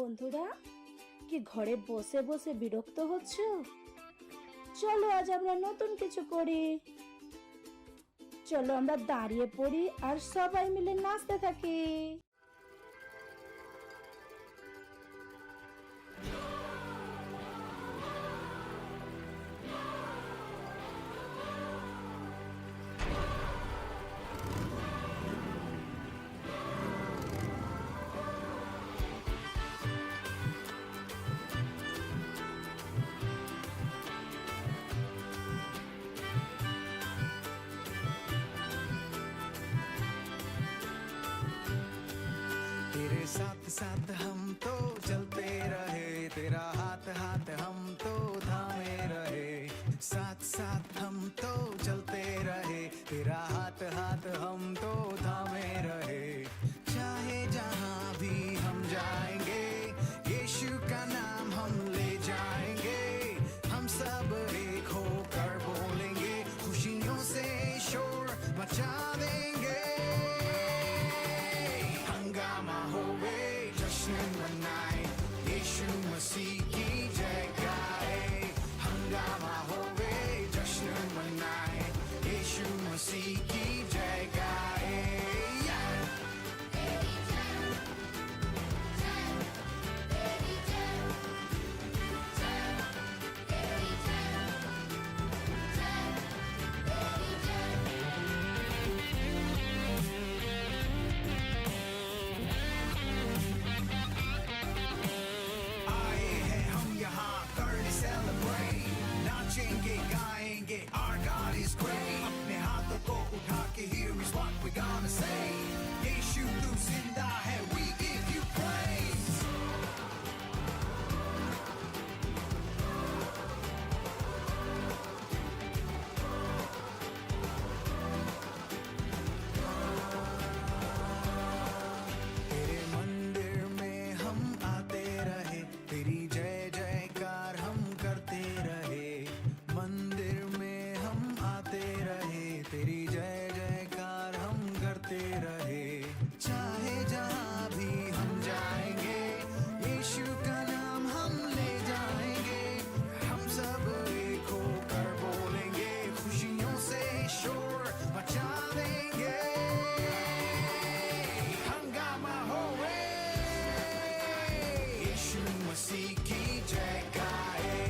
বন্ধুরা, কি ঘরে বসে বসে বিরক্ত হচ্ছ? চলো আজ আমরা নতুন কিছু করি। চলো আমরা দাঁড়িয়ে পড়ি আর সবাই মিলে নাচতে থাকি। तेरे साथ साथ हम तो चलते रहे, तेरा हाथ हाथ हम तो थामे रहे। साथ साथ हम तो चलते रहे, तेरा हाथ हाथ हम तो थामे रहे। चाहे जहाँ भी हम जाएंगे, यीशु का नाम हम ले जाएंगे। हम सब एक होकर बोलेंगे, खुशियों से शोर मचा देंगे। हंगामा होवे, जश्न मनाए, यीशु मसीह की जय गाए। हंगामा होवे, जश्न मनाए, यीशु मसीह की जय गाए। आए हैं हम यहाँ करने celebrate, नाचेंगे गाएंगे, our God is great। अपने हाथों को उठा के here is what we gonna say, यीशु तू जिंदा है, we give you praise। तेरे मंदिर में हम आते रहे, तेरी जय जयकार हम करते रहे। मंदिर में हम आते रहे, तेरी जय जयकार हम करते रहे। चाहे जहाँ भी हम जाएंगे, यीशु का नाम हम ले जाएंगे। हम सब एक होकर बोलेंगे, खुशियों से शोर मचा देंगे। हंगामा होवे, यीशु मसीह की जय गाए।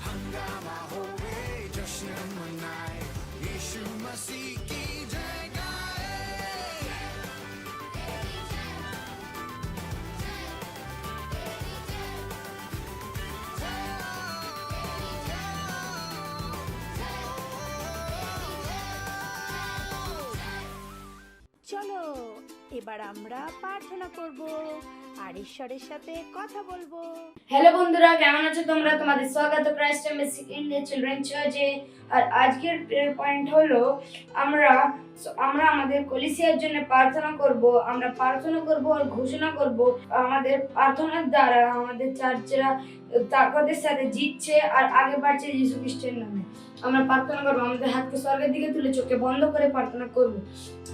हंगामा होवे, जश्न मनाए, यीशु मसीह की जय गाए। চলো এবার আমরা প্রার্থনা করব আর ঈশ্বরের সাথে কথা বলবো। হ্যালো বন্ধুরা, কেমন আছো তোমরা? তোমাদের স্বাগত ক্রাইস্ট মেসিক ইন্ডিয়া চিলড্রেন চার্চে। আর আজকের প্রেয়ার পয়েন্ট হলো আমরা আমাদের কলিসিয়ার জন্য প্রার্থনা করব। আমরা প্রার্থনা করব আর ঘোষণা করব আমাদের প্রার্থনার দ্বারা আমাদের চার্চেরা তাকতের সাথে জিতছে আর আগে বাড়ছে যীশু খ্রিস্টের নামে। আমরা প্রার্থনা করব, আমাদের হাতকে স্বর্গের দিকে তুলে চোখে বন্ধ করে প্রার্থনা করব।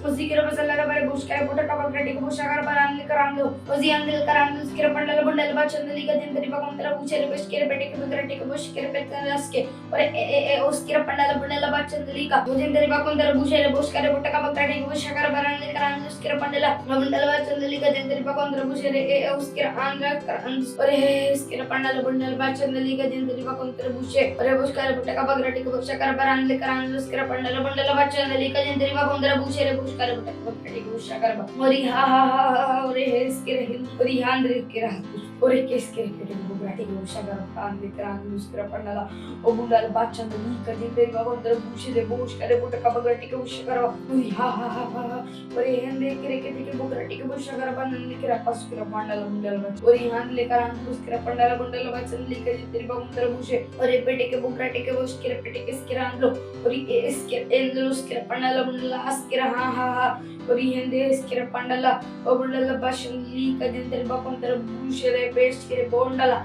Usikira basalla bare bushkare buta kabakra tika bushakar baranli karamlo ozi andil karamlo usikira pandala bundal bachandali ka jindari bakontra buchere beshkere bete ke bukra tika bushkere petalaske और usikira pandala bundal bachandali ka jindari bakontra buchere bushkare buta kabakra tika bushakar baranli karamlo usikira pandala bundal bachandali ka jindari bakontra buchere usikira andra और usikira pandala bundal bachandali ka jindari bakontra buchere और bushkare buta kabakra tika bushakar baranli karamlo usikira pandala bundal bachandali ka jindari bakontra buchere bushkare buta kabakra tika bushakar ori ha ha ha ore usikira ori handre kira ore keskere pete bukra tika bushakar baranli karamlo usikira pandala o bundal bachandali ka jindari bakontra buchere bushkare buta kabakra tika bushakar ori ha ha ha ore handre kire ke tika bukra tika bushakar baranli kira paskira pandala bundal ori handle karamlo usikira pandala bundal bachandali ka jindari bakontra buchere ore pete ke bukra tika bushkere pete keskira andro ori eskere endlo usikira pandala bundal askira ha ha ha ori hende eskira pandala o bundal bachandali ka jindari bakontra buchere beshkere bondala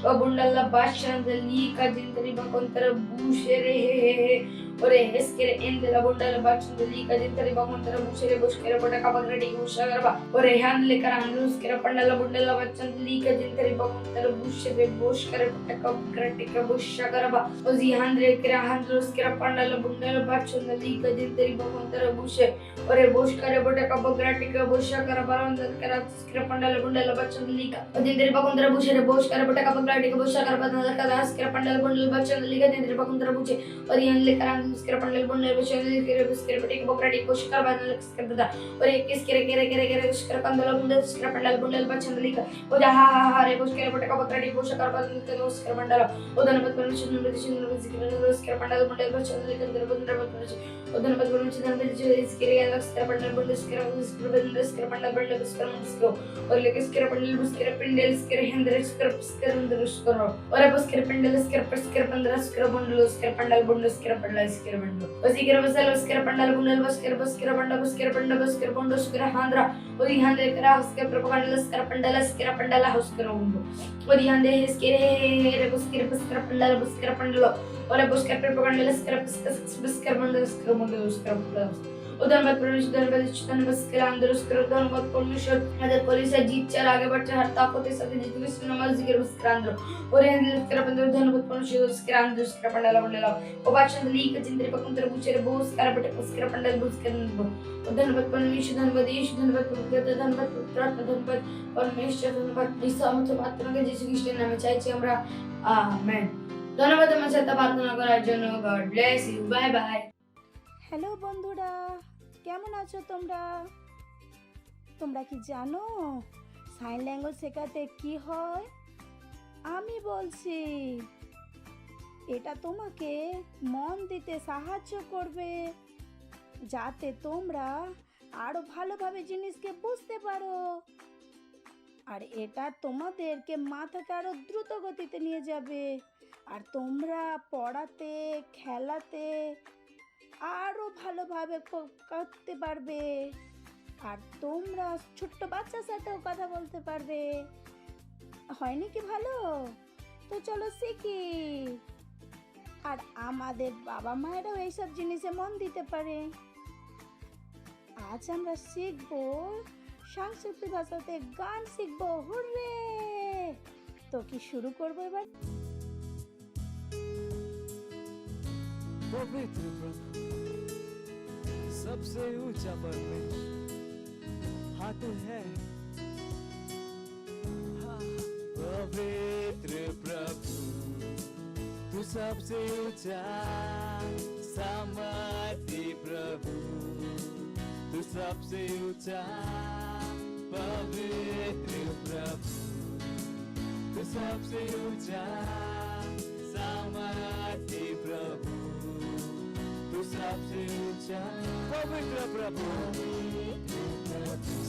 o bundal bachandali ka jindari bakontra buchere ore eskere endela bundala bachundali kadintari bamantara bushere bushkere bota kabagradi ushagarba ore handle karanglus kera pandala bundala bachundali kadintari bamantara bushere bushkere bota kabagradi bushagarba ozi handle kera handlus kera pandala bundala bachundali kadintari bamantara bushe ore bushkere bota kabagradi bushagarba ondal kera kera pandala bundala bachundali kadintari bamantara bushere bushkere bota kabagradi bushagarba ondal kera kera pandala bundala bachundali kadintari bamantara bushe ore handle karanglus kera pandala bundala bachundali kera bushkere bota kabagradi bushagarba ondal kera और एक किस करे करे करे करे उसकर कंदला बुंदल उसकर पंडल बुंदल बचन लिखा ओ जा हा हा हा रे उसकर बटे का बकड़ी पोष कर बदल के उसकर मंडल उदन पद पर चिन्ह में जिक्र उसकर पंडल बुंदल बचन लिखा दर बंदर पद उदन पद पर चिन्ह में जिक्र या उसकर पंडल बुंदल उसकर बंदल उसकर पंडल बुंदल उसकर उसको और लेके उसकर पंडल उसकर पिंडल उसकर हिंदर उसकर अंदर उसकर और अब उसकर पिंडल उसकर पंडल उसकर बुंदल उसकर पंडल बुंदल उसकर पंडल उसकर बंदल उसी के बसल उसकर pandal बुंदल उसकर pandal उसकर pandal उसकर Pondo skera handra, odi hande kara husker propaganda skera pandala husker undo, odi hande skere buskere buskera pandala, ora busker propaganda skera busker pandala skera mundo skera pandala. उधर मत परमेश्वर उधर मत चितन बस के अंदर उसके उधर मत परमेश्वर अदर पुलिस जीत चल आगे बढ़ते हर ताकत से सभी जीत के नमाज जिक्र बस के अंदर और ये कर बंदर उधर मत परमेश्वर उसके अंदर उसके पंडाला पंडाला वो बादशाह ली के चिंतन पकंतर बुचेरे बोस कर बटे उसके पंडाल बुस के अंदर उधर मत परमेश्वर धन्यवाद परमेश्वर धन्यवाद ईसा मतलब आत्मा के यीशु ख्रिस्ट नाम में चाहिए हमरा आमेन ধন্যবাদ আমার সাথে প্রার্থনা করার জন্য God bless you bye bye hello বন্ধুরা, কেমন আছো তোমরা? তোমরা কি জানো সাইন ল্যাঙ্গুয়েজ শেখাতে কি হয়? আমি বলছি, এটা তোমাকে মন দিতে সাহায্য করবে যাতে তোমরা আরো ভালোভাবে জিনিসকে বুঝতে পারো, আর এটা তোমাদেরকে মাথাকে আরো দ্রুত গতিতে নিয়ে যাবে, আর তোমরা পড়াতে খেলাতে আরো ভালোভাবে করতে পারবে, আর তোমরা ছোট্ট বাচ্চার সাথেও কথা বলতে পারবে। হয়নি কি ভালো? তো চলো শিখি। আর আমাদের বাবা মায়েরাও এইসব জিনিসে মন দিতে পারে। আজ আমরা শিখবো সংস্কৃত ভাষাতে গান শিখবো। হুররে! তো কি শুরু করবো এবার? पवित्र प्रभु, सबसे ऊंचा परमेश्वर, हाँ तू है। हाँ, पवित्र प्रभु, तू सबसे ऊंचा, सामर्थी प्रभु, तू सबसे ऊंचा, पवित्र प्रभु, तू सबसे ऊंचा, सामर्थी प्रभु, तू सबसे ऊंचा, पवित्र प्रभु,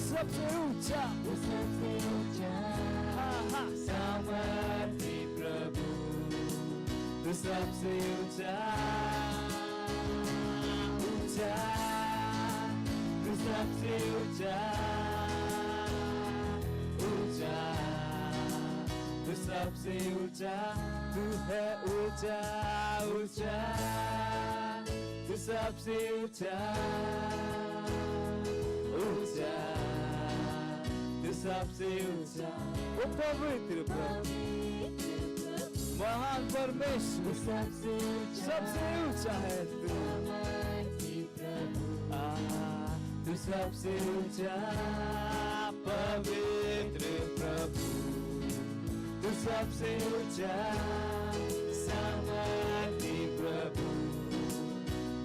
सबसे ऊंचा, सबसे ऊंचा, हाँ हाँ, सामर्थी प्रभु, तू सबसे ऊंचा, ऊंचा, तू सबसे ऊंचा, ऊंचा, तू सबसे ऊंचा, तू है ऊंचा, ऊंचा, तू सबसे ऊंचा, ऊंचा, तू सबसे ऊंचा, ओ पवित्र प्रभु, महान परमेश्वर, सबसे ऊंचा है तू, तू सबसे ऊंचा, पवित्र प्रभु, तू सबसे ऊंचा, सामर्थी प्रभु,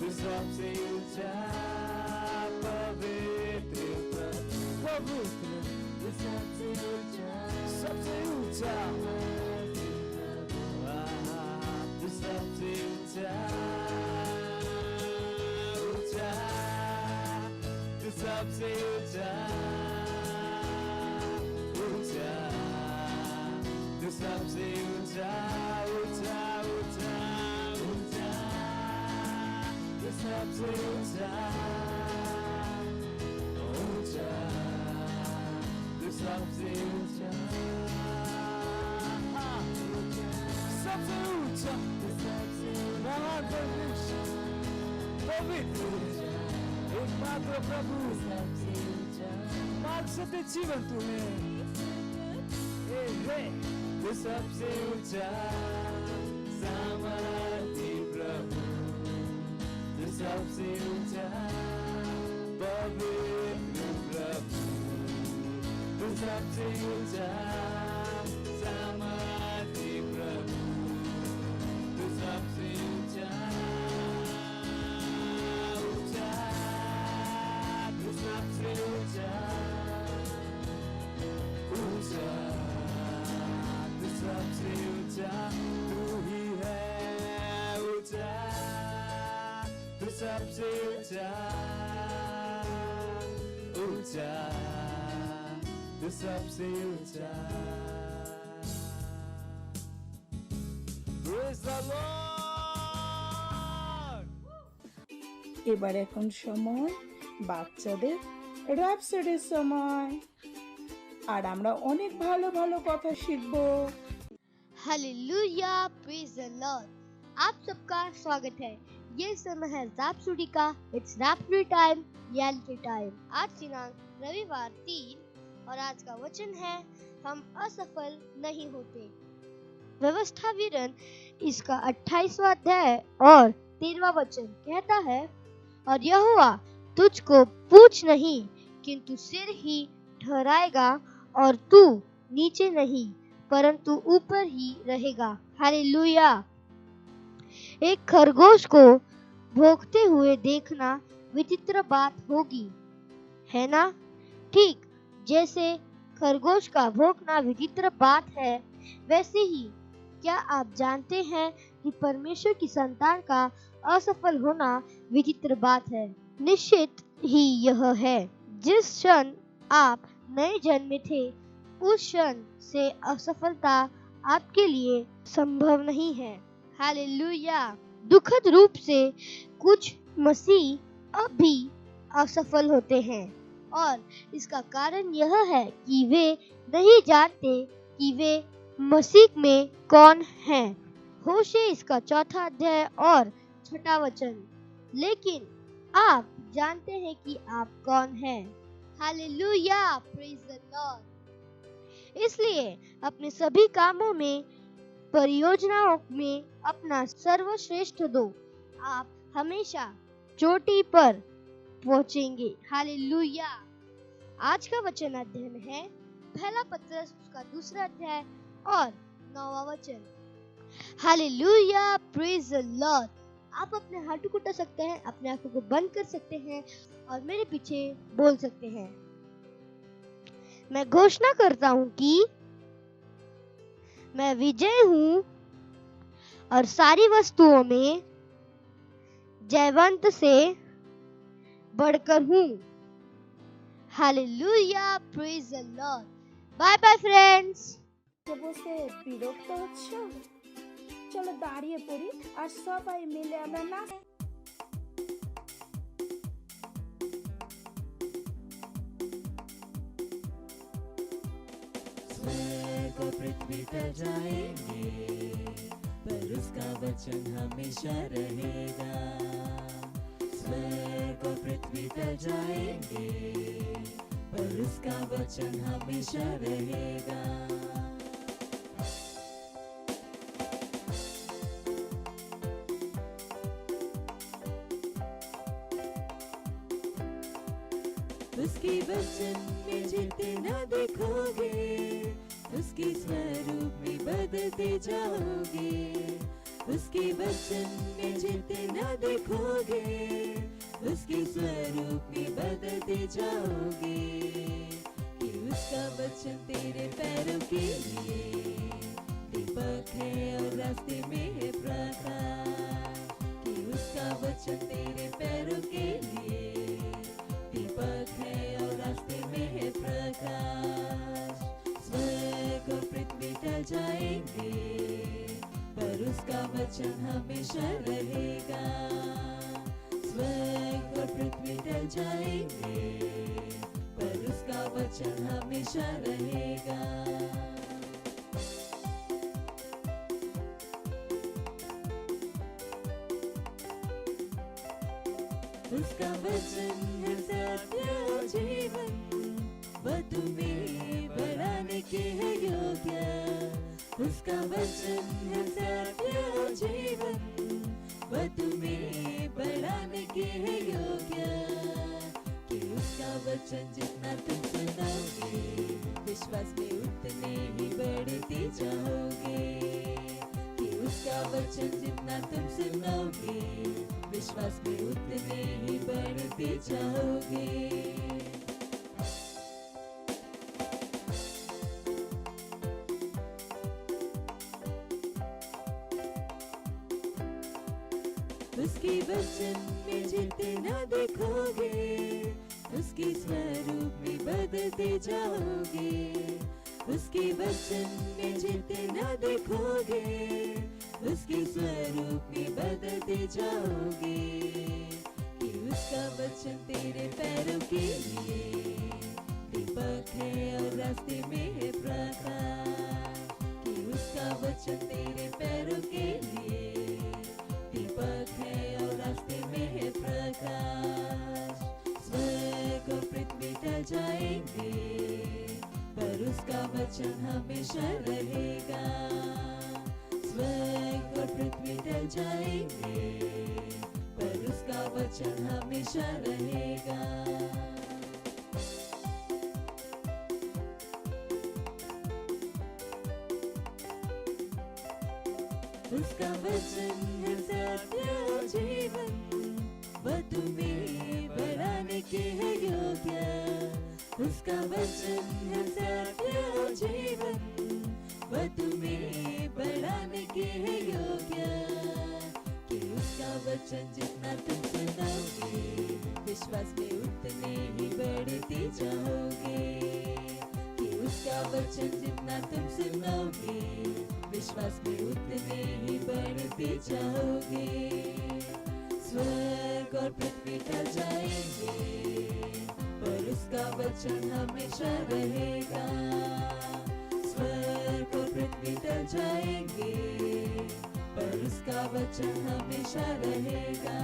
तू सबसे ऊंचा, पवित्र प्रभु, तू सबसे ऊंचा, सबसे ऊंचा, तू सबसे ऊंचा, ऊंचा, तू सबसे ऊंचा, ऊंचा, तू सबसे ऊंचा, ऊंचा, ऊंचा, ऊंचा, तू सबसे ऊंचा, ऊंचा, तू सबसे ऊंचा, सबसे ऊंचा, महान परमेश्वर, पवित्र एकमात्र प्रभु मार्ग सत्य जीवन तुम्हें तू सबसे ऊंचा सामर्थी प्रभु, तू सबसे ऊंचा पवित्र प्रभु, तू सबसे ऊंचा सामर्थी प्रभु, तू सबसे ऊंचा ऊंचा, तू सबसे ऊंचा ऊंचा, तू सबसे ऊंचा, तू ही है ऊंचा, तू सबसे ऊंचा ऊंचा, तू सबसे ऊंचा। Praise the Lord! এবার এখন সময় বাচ্চাদের র‍্যাপসডির সময়, আর আমরা অনেক ভালো ভালো কথা শিখবো। Hallelujah, praise the Lord. आप सबका स्वागत है। ये समय है रैप्सोडी का। इट्स रैप्सोडी टाइम, यानी के टाइम। आज दिनांक रविवार 3 और आज का वचन है हम असफल नहीं होते। व्यवस्था विवरण इसका 28वां अध्याय और 13वां वचन कहता है, और यहोवा तुझको पूछ नहीं किंतु सिर ही ठहराएगा, और तू नीचे नहीं परंतु ऊपर ही रहेगा। हालेलुया। एक खरगोश को भोंकते हुए देखना विचित्र बात होगी, है ना? ठीक जैसे खरगोश का भौंकना विचित्र बात है, वैसे ही क्या आप जानते हैं कि परमेश्वर की संतान का असफल होना विचित्र बात है? निश्चित ही यह है, जिस क्षण आप नए जन्मे थे उस क्षण से असफलता आपके लिए संभव नहीं है। हालेलुया। दुखद रूप से कुछ मसीह अब भी असफल होते हैं, और इसका कारण यह है कि वे नहीं जानते कि वे मसीह में कौन हैं। होशे इसका 4 अध्याय और 6 वचन। लेकिन आप जानते हैं कि आप कौन हैं। Hallelujah, praise the Lord. इसलिए अपने सभी कामों में, परियोजनाओं में अपना सर्वश्रेष्ठ दो। आप हमेशा चोटी पर पहुंचेंगे। हालेलुया। आज का वचन अध्ययन है पहला पत्रस उसका 2 अध्याय और 9वां वचन। Hallelujah, praise the Lord. आप अपने हाथों को उठा सकते हैं, अपने आंखों को बंद कर सकते हैं और मेरे पीछे बोल सकते हैं। मैं घोषणा करता हूं कि मैं विजय हूं और सारी वस्तुओं में जयवंत से बढ़कर हूं। Hallelujah, praise the Lord. Bye bye friends. বসে বিরক্ত হচ্ছ? চলো দাঁড়িয়ে পড়ি আর সবাই মিলে আমরা নাচ। स्वर्ग और पृथ्वी टल जाएंगे पर उसका वचन हमेशा रहेगा। स्वर्ग और पृथ्वी टल जाएंगे पर उसका वचन हमेशा रहेगा। उसके वचन में जीते ना देखोगे, उसके स्वरूप में बदलते जाओगे। उसके वचन में जीते ना देखोगे, उसके स्वरूप में बदलते जाओगे। कि उसका वचन तेरे पैरों के लिए दीपक है और रास्ते में है प्रकाश। कि उसका वचन तेरे पैरों के लिए दीपक है और रास्ते में है प्रकाश। स्वर्ग और पृथ्वी टल जाएंगे पर उसका वचन हमेशा रहेगा। स्वर्ग और पृथ्वी टल जाएंगे पर उसका वचन हमेशा रहेगा। उसका वचन है सत्य और जीवन, वह तुम्हें बढ़ाने के है योग्य। उसका वचन है सत्य और जीवन, वह तुम्हें बढ़ाने के है योग्य। कि उसका वचन जितना तुम सुनोगे, विश्वास में उतने ही बढ़ते जाओगे। कि उसका वचन जितना तुम सुनोगे, विश्वास में उतने ही बढ़ते जाओगे। उसके वचन में जितना देखोगे, उसके स्वरूप में बदलते जाओगे। उसके वचन में जितना देखोगे, उसके स्वरूप में बदलते जाओगे। कि उसका वचन तेरे पैरों के लिए दीपक है और रास्ते में है प्रकाश। कि उसका वचन तेरे पैरों के लिए दीपक है और रास्ते में है प्रकाश। स्वर्ग और पृथ्वी टल जाएंगे, पर उसका वचन हमेशा रहेगा। स्वर्ग और पृथ्वी टल जाएंगे, पर उसका वचन हमेशा रहेगा। उसका वचन है सत्य और जीवन, वह तुम्हें बढ़ाने के है योग्य। उसका वचन है सत्य और जीवन, वह तुम्हें बढ़ाने के है योग्य। कि उसका वचन जितना तुम सुनोगे, विश्वास में उतने ही बढ़ते जाओगे। कि उसका वचन जितना तुम सुनोगे, विश्वास में उतने ही बढ़ते जाओगे। स्वर्ग और पृथ्वी टल जाएंगे, पर उसका वचन हमेशा रहेगा। स्वर्ग और पृथ्वी टल जाएंगे, पर उसका वचन हमेशा रहेगा।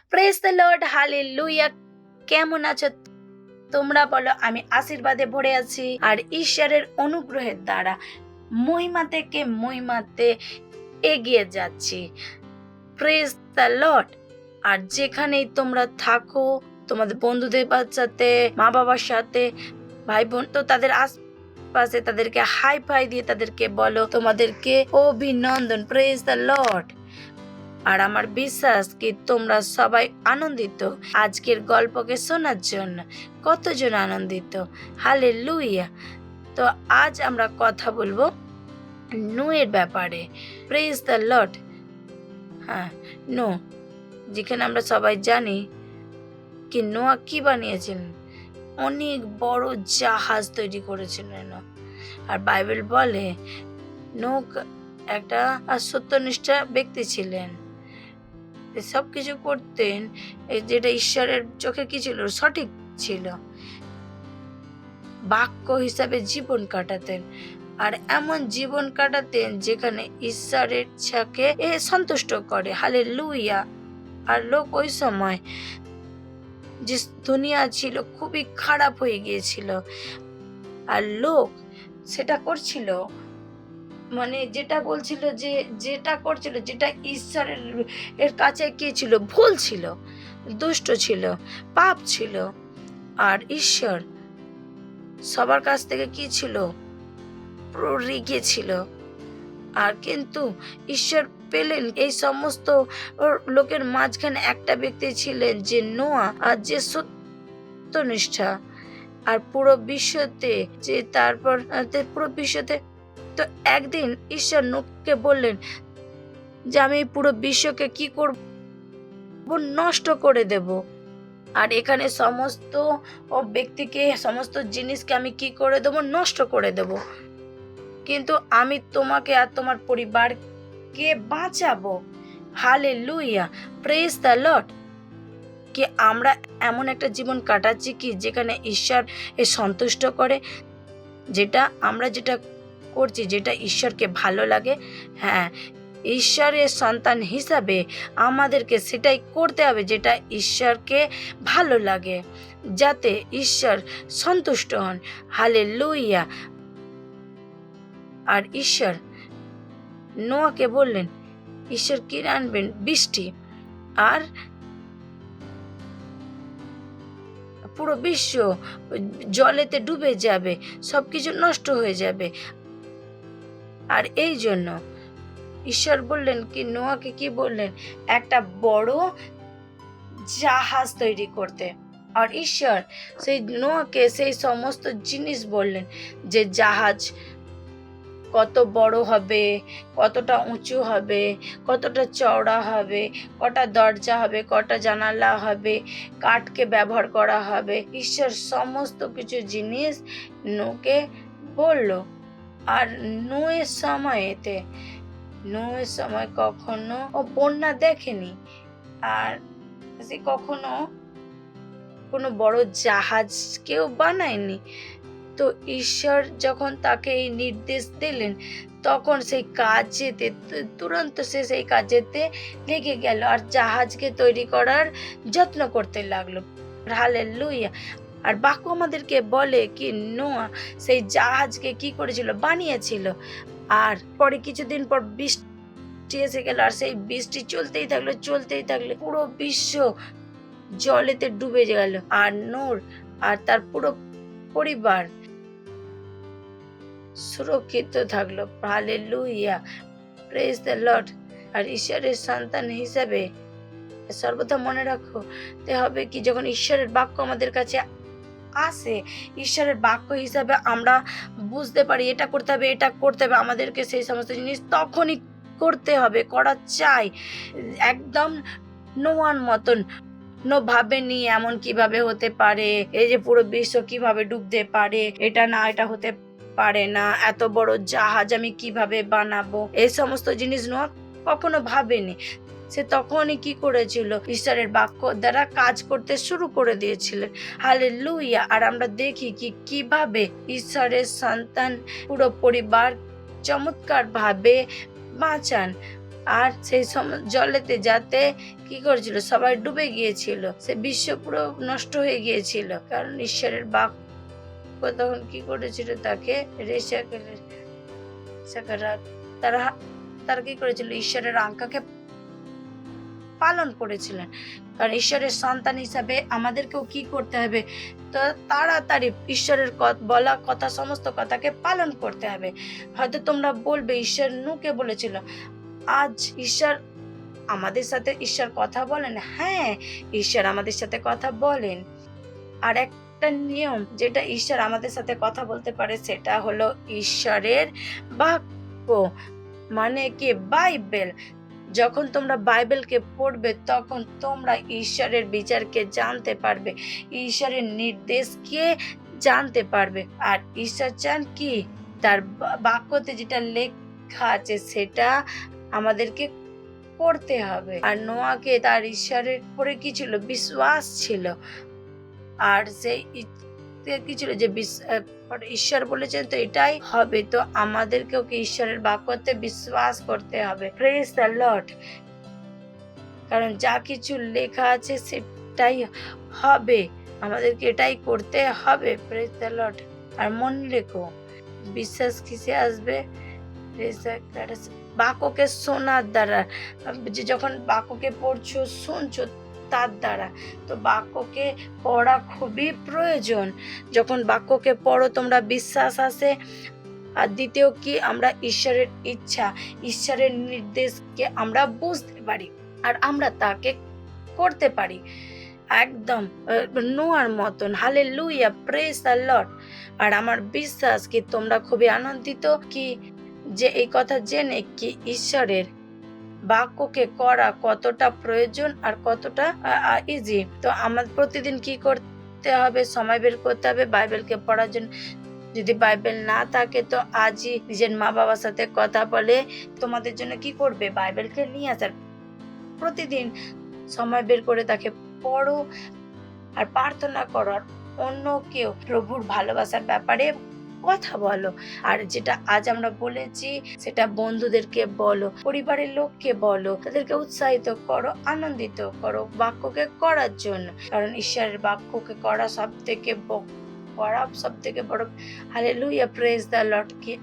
Praise the Lord, hallelujah. কেমন আছো তোমরা? বলো আমি আশীর্বাদে ভরে আছি আর ঈশ্বরের অনুগ্রহের দ্বারা মহিমা থেকে মহিমাতে এগিয়ে যাচ্ছি। Praise the lord. আর যেখানেই তোমরা থাকো, তোমাদের বন্ধুদের সাথে, মা বাবার সাথে, ভাই বোন, তো তাদের আশপাশে তাদেরকে হাই ফাই দিয়ে তাদেরকে বলো তোমাদেরকে অভিনন্দন। Praise the lord. আর আমার বিশ্বাস কি তোমরা সবাই আনন্দিত আজকের গল্পকে শোনার জন্য। কতজন আনন্দিত? হালেলুয়া। তো আজ আমরা কথা বলবো নোয়ের ব্যাপারে। Praise the Lord. হ্যাঁ, নো, যেখানে আমরা সবাই জানি কি নোয়া কি বানিয়েছিলেন, অনেক বড় জাহাজ তৈরি করেছিলেন। আর বাইবেল বলে নোক একটা সত্যনিষ্ঠা ব্যক্তি ছিলেন, সব কিছু করতেন যেটা ঈশ্বরের চোখে কি ছিল, সঠিক ছিল। বাক্য হিসাবে জীবন কাটাতেন, আর এমন জীবন কাটাতেন যেখানে ঈশ্বরের ইচ্ছাকে সন্তুষ্ট করে। হালেলুয়া। আর লোক ওই সময় যে দুনিয়া ছিল খুবই খারাপ হয়ে গিয়েছিল, আর লোক সেটা করছিল, মানে যেটা বলছিল, যেটা করছিল, যেটা ঈশ্বরের এর কাছে কি ছিল, ভুল ছিল, দুষ্ট ছিল, পাপ ছিল। আর ঈশ্বর সবার কাছ থেকে কি ছিল, রেগে ছিল। আর কিন্তু ঈশ্বর পেলেন এই সমস্ত লোকের মাঝখানে একটা ব্যক্তি ছিলেন যে নোয়া, আর যে সত্যনিষ্ঠা। আর পুরো বিশ্বতে যে তারপর পুরো বিশ্বতে তো একদিন ঈশ্বর নোকে বললেন যে আমি পুরো বিশ্বকে কি করব, নষ্ট করে দেব। আর এখানে সমস্ত ব্যক্তিকে, সমস্ত জিনিসকে আমি কি করে দেব, নষ্ট করে দেব। কিন্তু আমি তোমাকে আর তোমার পরিবারকে বাঁচাবো। হালেলুয়া। Praise the Lord. কি আমরা এমন একটা জীবন কাটাচ্ছি কি যেখানে ঈশ্বর সন্তুষ্ট করে, যেটা আমরা যেটা করছি, যেটা ঈশ্বরকে ভালো লাগে। হ্যাঁ, ঈশ্বরের সন্তান হিসাবে আমাদেরকে সেটাই করতে হবে যেটা ঈশ্বরকে ভালো লাগে, যাতে ঈশ্বর সন্তুষ্ট হন। হালেলুয়া। আর ঈশ্বর নোয়াকে বললেন, ঈশ্বর কি আনবেন? বৃষ্টি। আর পুরো বিশ্ব জলেতে ডুবে যাবে, সবকিছু নষ্ট হয়ে যাবে। আর এই জন্য ঈশ্বর বললেন কি, নোয়াকে কি বললেন? একটা বড় জাহাজ তৈরি করতে। আর ঈশ্বর সেই নোয়াকে সেই সমস্ত জিনিস বললেন যে জাহাজ কত বড় হবে, কতটা উঁচু হবে, কতটা চওড়া হবে, কটা দরজা হবে, কটা জানালা হবে, কাঠকে ব্যবহার করা হবে। ঈশ্বর সমস্ত কিছু জিনিস নোকে বলল। আর নোয়ের সময় কখনো ও বন্যা দেখেনি, আর সে কখনো কোনো বড় জাহাজ কেউ বানায়নি। তো ঈশ্বর যখন তাকে এই নির্দেশ দিলেন, তখন সেই কাজেতে তুরন্ত সে সেই কাজেতে লেগে গেল আর জাহাজকে তৈরি করার যত্ন করতে লাগলো। হালেলুয়া। আর বাক্য আমাদেরকে বলে কি নোয়া সেই জাহাজকে কি করেছিল? বানিয়েছিল। আর পরে কিছুদিন পর বৃষ্টি এসে গেল, আর সেই বৃষ্টি চলতেই থাকলো। পুরো বিশ্ব জলেতে ডুবে গেল। আর নূর আর তার পুরো পরিবার সুরক্ষিত থাকলো। Hallelujah, praise the lord. আর ঈশ্বরের সন্তান হিসাবে সর্বদা মনে রাখতে হবে কি, যখন ঈশ্বরের বাক্য আমাদের কাছে আসে, ঈশ্বরের বাক্য হিসাবে আমরা বুঝতে পারি এটা করতে হবে, আমাদেরকে সেই সমস্ত জিনিস তখনই করতে হবে, করা চাই। একদম নোয়ার মতন ভাবেনি এমন কিভাবে হতে পারে, এই যে পুরো বিশ্ব কিভাবে ডুবতে পারে, এটা হতে পারে না, এত বড় জাহাজ আমি কিভাবে বানাবো, এই সমস্ত জিনিস নোয়া কখনো ভাবেনি। সে তখনই কি করেছিল? ঈশ্বরের বাক্য দ্বারা কাজ করতে শুরু করে দিয়েছিলেন। হালেলুয়া। আর আমরা দেখি কি কিভাবে ঈশ্বরের সন্তান পুরো পরিবার চমৎকার ভাবে বাঁচান। আর সেই জলেতে যাতে কি করেছিল? সবাই ডুবে গিয়েছিল, সে বিশ্ব পুরো নষ্ট হয়ে গিয়েছিল, কারণ ঈশ্বরের বাক্য তখন কি করেছিল? তাকে তারা কি করেছিল? ঈশ্বরের আজ্ঞাকে পালন করেছিলেন। কারণ ঈশ্বরের সন্তান হিসাবে আমাদেরকেও কি করতে হবে? তো তাড়াতাড়ি ঈশ্বরের বলা কথা, সমস্ত কথাকে পালন করতে হবে। হয়তো তোমরা বলবে ঈশ্বর নুকে বলেছিল। আজ ঈশ্বর আমাদের সাথে কথা বলেন। হ্যাঁ, ঈশ্বর আমাদের সাথে কথা বলেন। আর একটা নিয়ম যেটা ঈশ্বর আমাদের সাথে কথা বলতে পারে, সেটা হলো ঈশ্বরের বাক্য, মানে কি বাইবেল। যখন তোমরা বাইবেলকে পড়বে, তখন তোমরা ঈশ্বরের বিচারকে জানতে পারবে, ঈশ্বরের নির্দেশকে জানতে পারবে। আর ঈশ্বর চান কি? তার বাক্যতে যেটা লেখা আছে সেটা আমাদেরকে করতে হবে। আর নোয়াকে তার ঈশ্বরের পরে কি ছিল? বিশ্বাস ছিল। আর সেই কি ছিল? যে ঈশ্বর বলেছেন তো এটাই হবে, তো আমাদেরকেও কি ঈশ্বরের বাক্যতে বিশ্বাস করতে হবে। Praise the Lord. কারণ যা কিছু লেখা আছে সেটাই হবে, আমাদেরকে এটাই করতে হবে। Praise the lord. আর মনে রেখো, বিশ্বাস কিসে আসবে? বাক্যকে শোনার দ্বারা। যখন বাক্যকে পড়ছো, শুনছো তার দ্বারা। তো বাক্যকে পড়া খুবই প্রয়োজন। যখন বাক্যকে পড়ো তোমরা বিশ্বাস আসে। আর দ্বিতীয় কি? আমরা ঈশ্বরের ইচ্ছা, ঈশ্বরের নির্দেশকে আমরা বুঝতে পারি আর আমরা তাকে করতে পারি একদম নোয়ার মতন। Hallelujah, praise the lord. আর আমার বিশ্বাস কি তোমরা খুবই আনন্দিত কি যে এই কথা জেনে কি ঈশ্বরের বাক্যকে করা কতটা প্রয়োজন আর কতটা ইজি। তো আমাদের প্রতিদিন কি করতে হবে? সময় বের করতে হবে বাইবেলকে পড়ার জন্য। যদি বাইবেল না থাকে তো আজই নিজের মা বাবার সাথে কথা বলে তোমাদের জন্য কি করবে? বাইবেলকে নিয়ে আসার। প্রতিদিন সময় বের করে তাকে পড়ো আর প্রার্থনা করো। আর অন্য কেউ প্রভুর ভালোবাসার ব্যাপারে কথা বলো। আর যেটা আজ আমরা বলেছি সেটা বন্ধুদেরকে বলো, পরিবারের লোককে বলো, তাদেরকে উৎসাহিত করো, আনন্দিত করো বাক্যকে করার জন্য, কারণ ঈশ্বরের বাক্যকে করা সব থেকে বড়। Hallelujah, praise the Lord. কি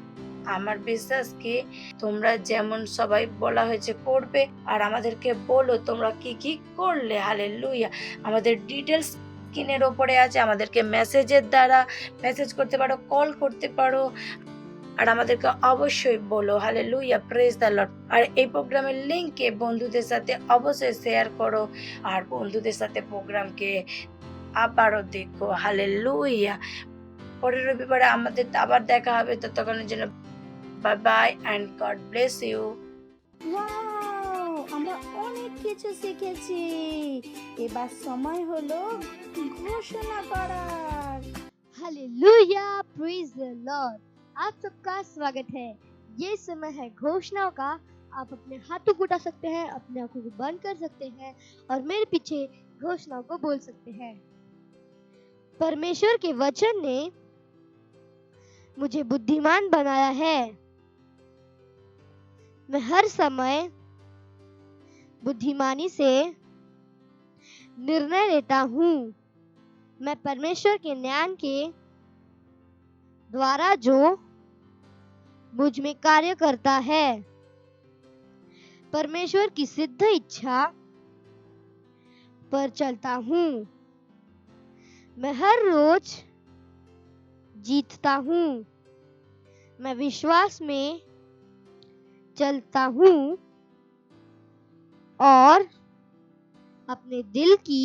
আমার বিশ্বাস কি তোমরা যেমন সবাই বলা হয়েছে করবে, আর আমাদেরকে বলো তোমরা কি কি করলে। হালেলুয়া। আমাদের ডিটেলস স্ক্রিনের ওপরে আছে, আমাদেরকে মেসেজের দ্বারা মেসেজ করতে পারো, কল করতে পারো, আর আমাদেরকে অবশ্যই বলো। Hallelujah, praise the lord. আর এই প্রোগ্রামের লিংকে বন্ধুদের সাথে অবশ্যই শেয়ার করো, আর বন্ধুদের সাথে প্রোগ্রামকে আবারও দেখো। হালেলুয়া। পরের রবিবারে আমাদের আবার দেখা হবে, ততক্ষণের জন্য bye bye and God bless you. Wow, আমরা অনেক কিছু শিখেছি। এবার সময় হলো ঘোষণা করার। Hallelujah, praise the Lord. आप सबका स्वागत है। ये समय है घोषणाओं का। आप अपने हाथों को उठा सकते हैं, अपने आंखों को बंद कर सकते हैं और मेरे पीछे घोषणाओं को बोल सकते हैं। परमेश्वर के वचन ने मुझे बुद्धिमान बनाया है। मैं हर समय बुद्धिमानी से निर्णय लेता हूँ। मैं परमेश्वर के ज्ञान के द्वारा जो मुझ में कार्य करता है, परमेश्वर की सिद्ध इच्छा पर चलता हूँ। मैं हर रोज जीतता हूँ। मैं विश्वास में चलता हूँ और अपने दिल की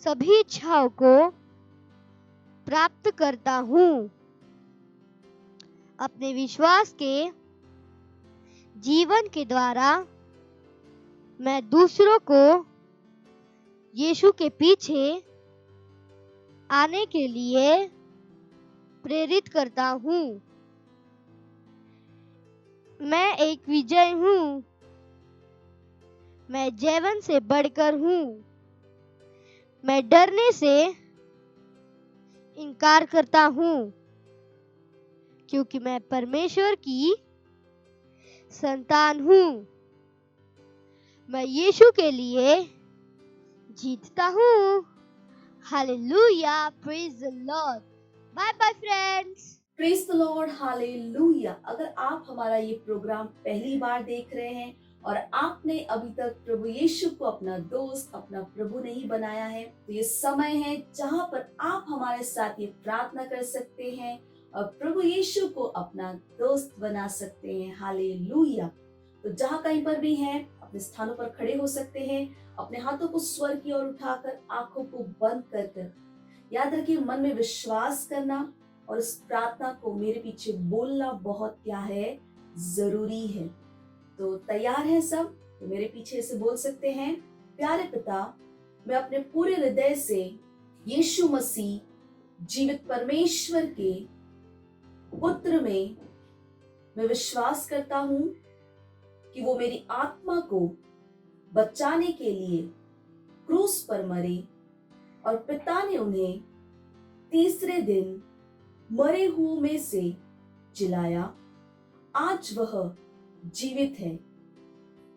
सभी इच्छाओं को प्राप्त करता हूँ। अपने विश्वास के जीवन के द्वारा मैं दूसरों को यीशु के पीछे आने के लिए प्रेरित करता हूँ। मैं एक विजय हूँ। मैं जीवन से बढ़कर हूँ। मैं डरने से इनकार करता हूँ, क्योंकि मैं परमेश्वर की संतान हूँ। मैं यीशु के लिए जीतता हूँ। Hallelujah, praise the Lord. Bye bye friends. Praise the Lord, hallelujah. अगर आप हमारा ये प्रोग्राम पहली बार देख रहे हैं और आपने अभी तक प्रभु यीशु को अपना दोस्त, अपना प्रभु नहीं बनाया है, तो ये समय है जहां पर आप हमारे साथ ये प्रार्थना कर सकते हैं और प्रभु यीशु को अपना दोस्त बना सकते हैं। हालेलुया। तो जहां कहीं पर भी हैं, अपने स्थानों पर खड़े हो सकते हैं, अपने हाथों को स्वर की ओर उठाकर, आंखों को बंद कर कर, याद रखिए मन में विश्वास करना और इस प्रार्थना को मेरे पीछे बोलना बहुत क्या है, जरूरी है। तो तैयार हैं सब? तो मेरे पीछे से बोल सकते हैं, प्यारे पिता, मैं अपने पूरे हृदय से यीशु मसीह जीवित परमेश्वर के पुत्र में मैं विश्वास करता हूं कि वो मेरी आत्मा को बचाने के लिए क्रूस पर मरे और पिता ने उन्हें तीसरे दिन मरे हुओं में से जिलाया। आज वह जीवित है।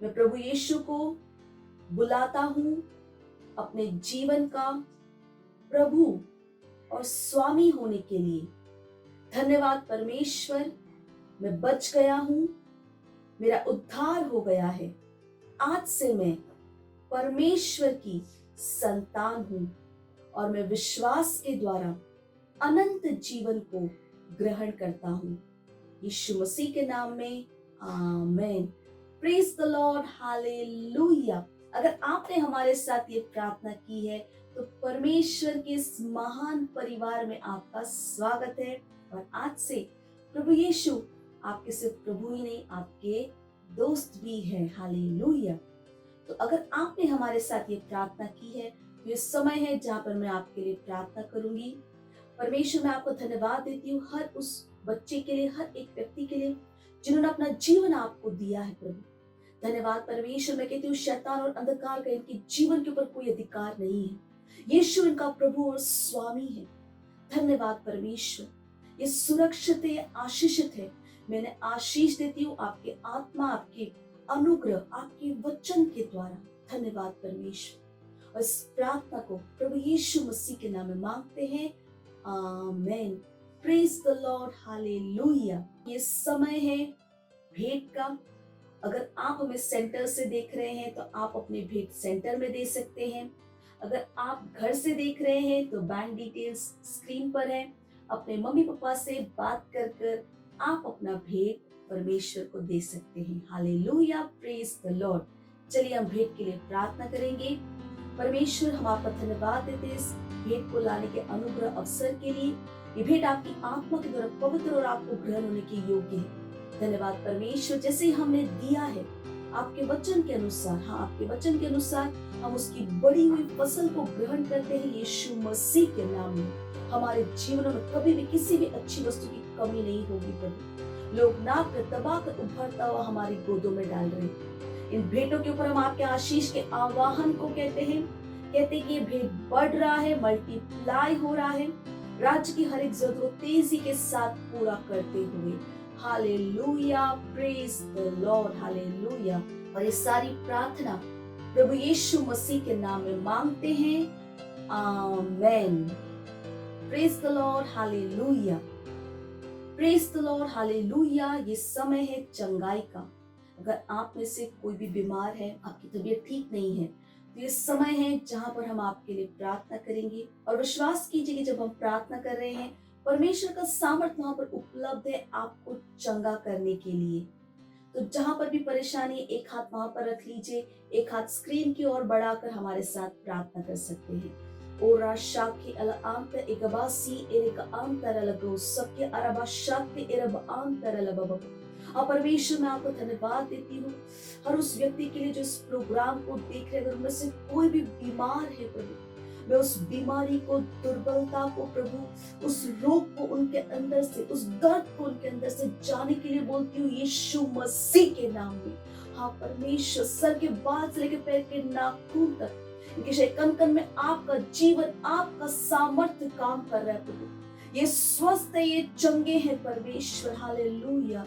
मैं प्रभु यीशु को बुलाता हूं अपने जीवन का प्रभु और स्वामी होने के लिए। धन्यवाद परमेश्वर, मैं बच गया हूं, मेरा उद्धार हो गया है। आज से मैं परमेश्वर की संतान हूं और मैं विश्वास के द्वारा अनंत जीवन को ग्रहण करता हूं। यीशु मसीह के नाम में आमेन। Praise the Lord, hallelujah. अगर आपने हमारे साथ ये प्रार्थना की है तो परमेश्वर के इस महान परिवार में आपका स्वागत है। और आज से प्रभु यीशु आपके सिर्फ प्रभु ही नहीं, आपके दोस्त भी हैं। हालेलुया। तो अगर आपने हमारे साथ ये प्रार्थना की है तो ये समय है जहां पर मैं आपके लिए प्रार्थना करूंगी। परमेश्वर, मैं आपको धन्यवाद देती हूँ हर उस बच्चे के लिए, हर एक व्यक्ति के लिए जिन्होंने अपना जीवन आपको दिया है प्रभु। धन्यवाद परमेश्वर, मैं कहती हूँ शैतान और अंधकार का इनके जीवन के ऊपर कोई अधिकार नहीं है। यीशु इनका प्रभु और स्वामी है। धन्यवाद परमेश्वर, ये सुरक्षित है, ये आशीषित है। मैंने आशीष देती हूँ आपके आत्मा, आपके अनुग्रह, आपके वचन के द्वारा। धन्यवाद परमेश्वर। और इस प्रार्थना को प्रभु यीशु मसीह के नाम में मांगते हैं, आमीन। Praise the Lord, hallelujah. ये समय है भेंट का। अगर आप हमें सेंटर से देख रहे हैं तो आप अपने भेंट सेंटर में दे सकते हैं। अगर आप घर से देख रहे हैं तो बैंक डिटेल्स स्क्रीन पर है। अपने मम्मी पापा से बात कर कर आप अपना भेंट परमेश्वर को दे सकते हैं। Hallelujah, praise the Lord. चलिए हम भेंट के लिए प्रार्थना करेंगे। परमेश्वर, हम आपका धन्यवाद देते हैं इस भेंट को लाने के अनुग्रह अवसर के लिए। ये भेंट आपकी आत्मा के द्वारा पवित्र और आपको ग्रहण होने के योग्य है। धन्यवाद परमेश्वर, जैसे हमने दिया है आपके वचन के अनुसार, हाँ आपके वचन के अनुसार हम उसकी बड़ी हुई फसल को ग्रहण करते हैं यीशु मसीह के नाम में। हमारे जीवन में कभी भी किसी भी अच्छी वस्तु की कमी नहीं होगी प्रभु। लोग नाक कर दबा कर उभरता हुआ हमारी गोदों में डाल रहे हैं। इन भेंटों के ऊपर हम आपके आशीष के आवाहन को कहते हैं कि ये भेंट बढ़ रहा है, मल्टीप्लाई हो रहा है, राज्य की हर एक जरूरत को तेजी के साथ पूरा करते हुए। Hallelujah, praise the Lord, hallelujah. और ये सारी प्रार्थना प्रभु यीशु मसीह के नाम में मांगते हैं, आमेन। Praise the Lord, hallelujah. Praise the Lord, hallelujah. ये समय है चंगाई का। अगर आप में से कोई भी बीमार है, आपकी तबीयत ठीक नहीं है, तो ये समय है जहां पर हम आपके लिए प्रार्थना करेंगे। और विश्वास कीजिए कि जब हम प्रार्थना कर रहे हैं, परमेश्वर का सामर्थ वहां पर उपलब्ध है आपको चंगा करने के लिए। तो जहां पर भी परेशानी, एक हाथ वहां पर रख लीजिए, एक हाथ स्क्रीन की ओर बढ़ाकर हमारे साथ प्रार्थना कर सकते हैं। ओरा शाके अल आंत एगबासी एरेक आंतर लगो सबके अरबा शाके एरब आंतर लबब। और परमेश्वर, मैं आपको धन्यवाद देती हूँ हर उस व्यक्ति के लिए जो इस प्रोग्राम को देख रहे हैं। अगर उनमें से कोई भी बीमार है प्रभु, मैं उस बीमारी को, दुर्बलता को प्रभु, उस रोग को उनके अंदर से, उस दर्द को उनके अंदर से जाने के लिए बोलती हूँ यीशु मसीह के नाम में। हाँ परमेश्वर, सर के बाल से लेकर पैर के नाखून तक, इनके कण कण में आपका जीवन, आपका सामर्थ्य काम कर रहा है प्रभु। ये स्वस्थ है, ये चंगे हैं परमेश्वर, हालेलुया।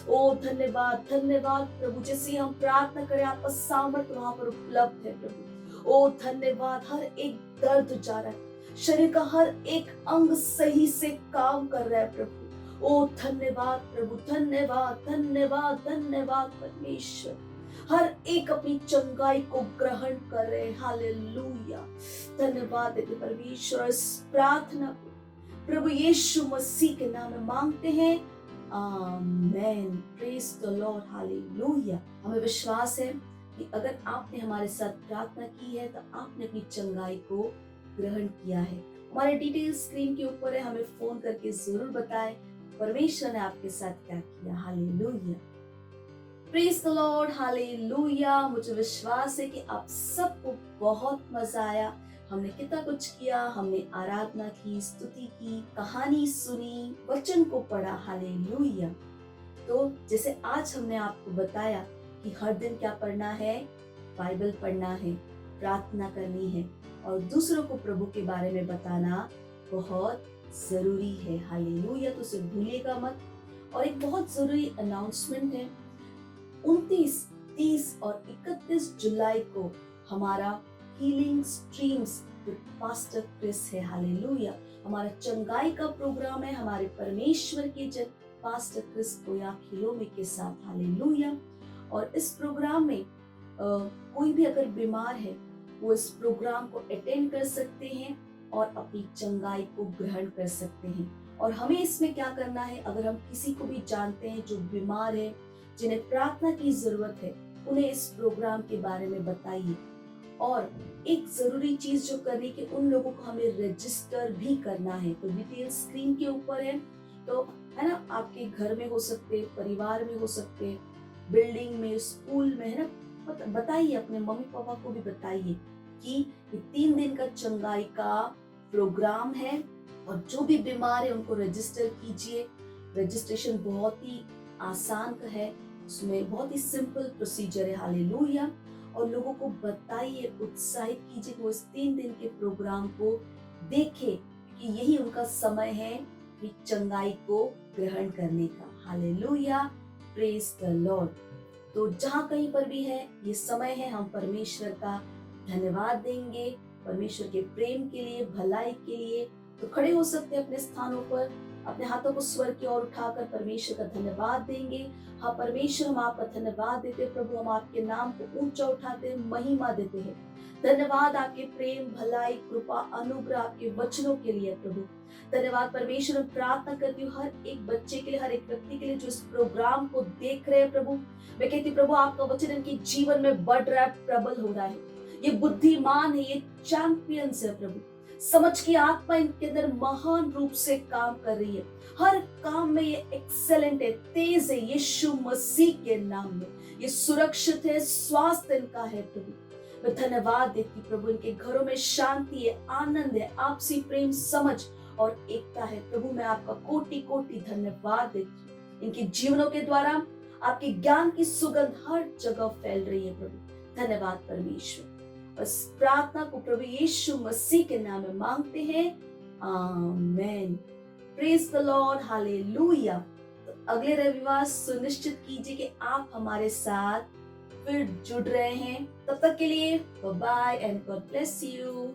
ओ धन्यवाद, धन्यवाद प्रभु। जैसे हम प्रार्थना करें, आपका सामर्थ्य वहां पर उपलब्ध है प्रभु। ओ धन्यवाद। हर एक दर्द जा रहा है, शरीर का हर एक अंग सही से काम कर रहा है प्रभु। ओ धन्यवाद प्रभु, धन्यवाद, धन्यवाद, धन्यवाद परमेश्वर। हर एक अपनी चंगाई को ग्रहण कर रहे, हालेलुया। धन्यवाद देते परमेश्वर। इस प्रार्थना को प्रभु यीशु मसीह के नाम में मांगते हैं, आमेन। Praise the Lord, hallelujah. हमें विश्वास है कि अगर आपने हमारे साथ प्रार्थना की है तो आपने अपनी चंगाई को ग्रहण किया है। हमारे डिटेल्स स्क्रीन के ऊपर है, हमें फोन करके जरूर बताएं परमेश्वर ने आपके साथ क्या किया। Hallelujah, praise the Lord, hallelujah. मुझे विश्वास है कि आप सबको बहुत मजा आया। हमने कितना कुछ किया, हमने आराधना की, स्तुति की, कहानी सुनी, वचन को पढ़ा, हालेलुया। तो जैसे आज हमने आपको बताया कि हर दिन क्या पढ़ना है, बाइबल पढ़ना है, प्रार्थना करनी है और दूसरों को प्रभु के बारे में बताना बहुत जरूरी है, हालेलुया। तो उसे भूलिएगा मत। और एक बहुत जरूरी अनाउंसमेंट है, 29, 30 और 31 जुलाई को हमारा healing streams with pastor Chris है, हालेलुया। हमारा चंगाई का प्रोग्राम है हमारे परमेश्वर के जन पास्टर क्रिस कोया खिलोमे के साथ, हालेलुया। और इस प्रोग्राम में कोई भी अगर बीमार है वो इस प्रोग्राम को अटेंड कर सकते हैं और अपनी चंगाई को ग्रहण कर सकते हैं। और हमें इसमें क्या करना है, अगर हम किसी को भी जानते हैं जो बीमार है, जिन्हें प्रार्थना की जरूरत है, उन्हें इस प्रोग्राम के बारे में बताइए। और एक जरूरी चीज जो करनी कि उन लोगों को हमें रजिस्टर भी करना है। तो डिटेल स्क्रीन के ऊपर है, तो है ना, आपके घर में हो सकते, परिवार में हो सकते, बिल्डिंग में, स्कूल में, है ना, बताइए अपने मम्मी पापा को भी बताइए कि ये 3 दिन का चंगाई का प्रोग्राम है और जो भी बीमार है उनको रजिस्टर कीजिए। रजिस्ट्रेशन बहुत ही आसान है, उसमें बहुत ही सिंपल प्रोसीजर है, हालेलुया। और लोगों को बताइए, उत्साहित कीजिए कि वो इस 3 दिन के प्रोग्राम को देखे कि यही उनका समय है अपनी चंगाई को ग्रहण करने का। Hallelujah, praise the Lord. तो जहाँ कहीं पर भी है, ये समय है हम परमेश्वर का धन्यवाद देंगे, परमेश्वर के प्रेम के लिए, भलाई के लिए। तो खड़े हो सकते हैं अपने स्थानों पर, अपने हाथों को स्वर की ओर उठाकर परमेश्वर का धन्यवाद देंगे। हाँ परमेश्वर, हम आपका धन्यवाद देते हैं प्रभु, हम आपके नाम को ऊंचा उठाते हैं, महिमा देते हैं। धन्यवाद आपके प्रेम, भलाई, कृपा, अनुग्रह, आपके वचनों के लिए प्रभु। धन्यवाद परमेश्वर, मैं प्रार्थना करती हूँ हर एक बच्चे के लिए, हर एक व्यक्ति के लिए जो इस प्रोग्राम को देख रहे हैं प्रभु। मैं कहती हूँ प्रभु, आपका वचन इनके जीवन में बढ़ रहा है, प्रबल हो रहा है। ये बुद्धिमान है, ये चैंपियंस है प्रभु। समझ की आत्मा इनके अंदर महान रूप से काम कर रही है, हर काम में ये एक्सेलेंट है, तेज है। यीशु मसीह के नाम में ये सुरक्षित है, स्वास्थ्य इनका है प्रभु। मैं धन्यवाद देती प्रभु, इनके घरों में शांति है, आनंद है, आपसी प्रेम, समझ और एकता है प्रभु। मैं आपका कोटि कोटि धन्यवाद देती हूँ। इनके जीवनों के द्वारा आपके ज्ञान की सुगंध हर जगह फैल रही है प्रभु। धन्यवाद परमेश्वर। बस प्रार्थना को प्रभु यीशु मसीह के नाम में मांगते हैं, आमीन। Praise the Lord, hallelujah. तो अगले रविवार सुनिश्चित कीजिए कि आप हमारे साथ फिर जुड़ रहे हैं। तब तक के लिए bye bye and God bless you.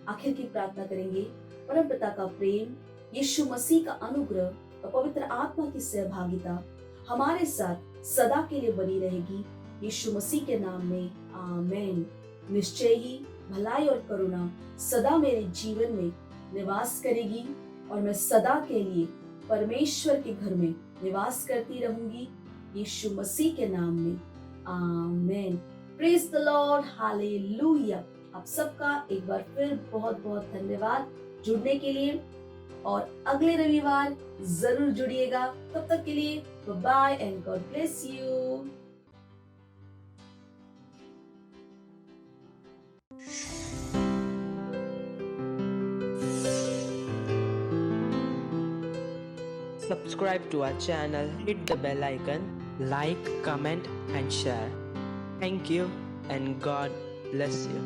आखिर की प्रार्थना करेंगे। परम पिता का प्रेम, यीशु मसीह का अनुग्रह और पवित्र आत्मा की सहभागिता हमारे साथ सदा के लिए बनी रहेगी, यीशु मसीह के नाम में, आमीन। निश्चय ही भलाई और करुणा सदा मेरे जीवन में निवास करेगी और मैं सदा के लिए परमेश्वर के घर में निवास करती रहूंगी, यीशु मसीह के नाम में, आमीन। Praise the Lord, hallelujah. आप सबका एक बार फिर बहुत बहुत धन्यवाद जुड़ने के लिए, और अगले रविवार जरूर जुड़िएगा। तब तक के लिए bye and God bless you. Subscribe to our channel, hit the bell icon, like, comment and share. Thank you and God bless you.